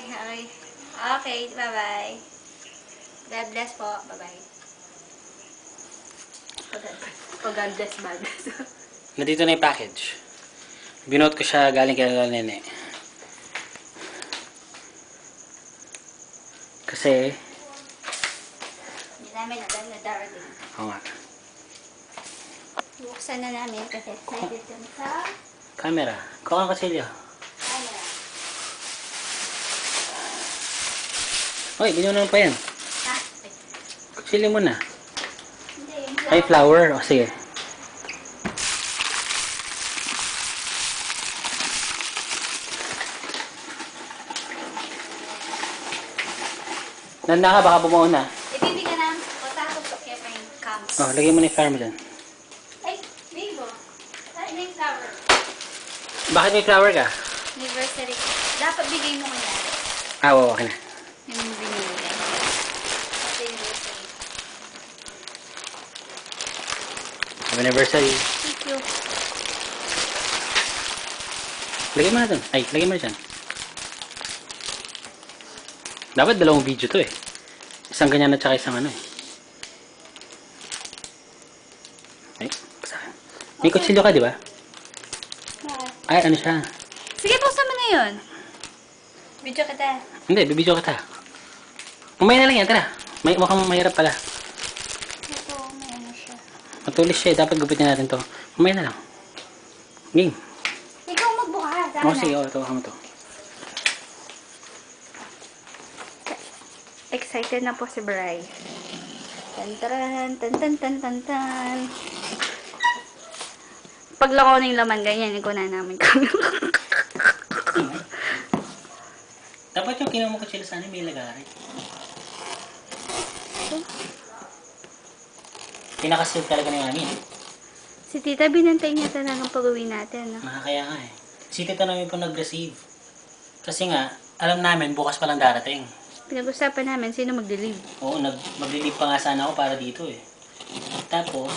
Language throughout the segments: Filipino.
Okay. Okay, bye-bye. God bless po. Bye-bye. God bless, bad. Nandito na yung package. Binuot ko siya galing kay Nene. Kasi Hindi namin alam na darating. oo nga. Buksan na namin kasi excited kami sa Camera. Kuha ka Silyo. camera. Hoy, binyo naman pa yan. Ha? Kutsilyo mo na. Hindi, yung Ay, flower. O, sige. Nanda ka, baka bumuo na. ibibigyan namin ko tapos kaya pa yung cams. Oh, lagay mo na yung flower mo dyan. Ay, Bigo. Ay, may flower. Bakit may flower ka? Anniversary. Dapat bigay mo kunyari. Ah, oo, okay na. Yung binibigay. Happy anniversary. Happy anniversary. Thank you. Lagay mo na dun. Ay, lagay mo na dyan. Dapat dalawang video to eh. Isang ganyan at saka isang ano eh. Ay, sa akin. May kutsilyo ka, di ba? Ay, ano siya? Sige, buksan mo na yun. Video kita. Hindi, bibidyo kita. Umay na lang yan, tara. Mukhang mahirap pala. Ito, may ano siya. Matulis siya eh. Dapat gupitin natin to. Umay na lang. Game. Ikaw magbukas. Saan Oh, na? sige, ito mo to. Excited na po si Bri. Tantaran, tan. Pag lako na yung laman, ganyan, ikaw na namin kami. Dapat yung kinuha mo kutsilyo sana may lagari. Pinakasil talaga na yung amin. Si Tita, binantay niya talagang pag-uwi natin. No? Kaya nga eh. Si Tita namin po nag-receive. Kasi nga, alam namin bukas palang darating. Pinag-usapan namin sino mag-deliver. Oo, mag-relieve pa nga sana ako para dito eh. Tapos,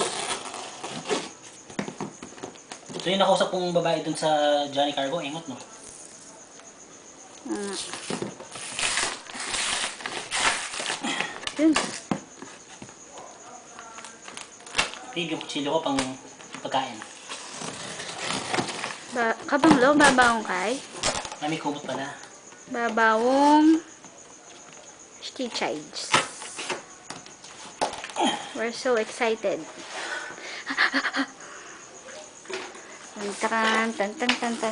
ito yung nakausap kong babae dun sa Johnny Cargo, ingot no? Yun. Babe, yung kutsilyo ko pang pagkain. Kabanglo, babawong kay? May kumot pala. Babawong Stichides. We're so excited.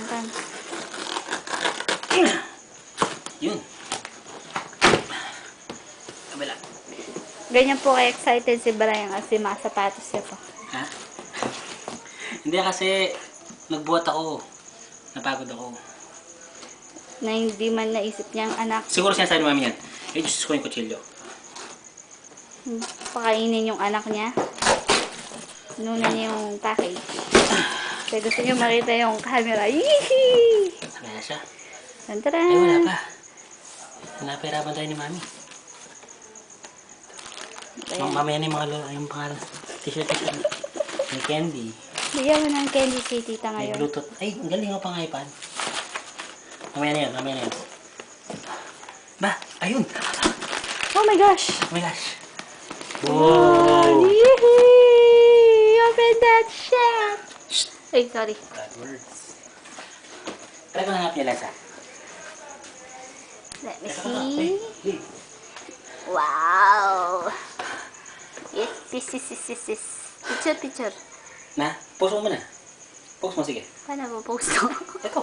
Tan. Yun. Kabila. Ganyan po ka-excited si Brian kasi mga sapatos siya po. Ha? Hindi kasi nagbuhat ako. Napagod ako. Na hindi man naisip niyang anak. Siguro sinasabi ni mami yan. Eh, Diyos ko yung kutsilyo. Pakainin yung anak niya. Nuna niya yung package. Kaya gusto niyo makita yung camera. Yee! Sabi na siya. Tantara! Ay, wala pa. Napahirapan tayo ni mami. Mamaya na yung mga yung pangalan. T-shirt. May candy. Bigyan mo ng candy si Tita May ngayon. Bluetooth. Ay, ang galing ako pang iPad. Mamaya na yan. Ba, ayun. Oh my gosh! Oh my gosh. Wow! Whoa! Yee! Open that shit! Shh. Ay, sorry. Bad words. Try ko na hanap yung lasa. Let me see. Wow! Yes. Picture. Na, post mo muna. Post mo, sige. Paano po post ko? Ito.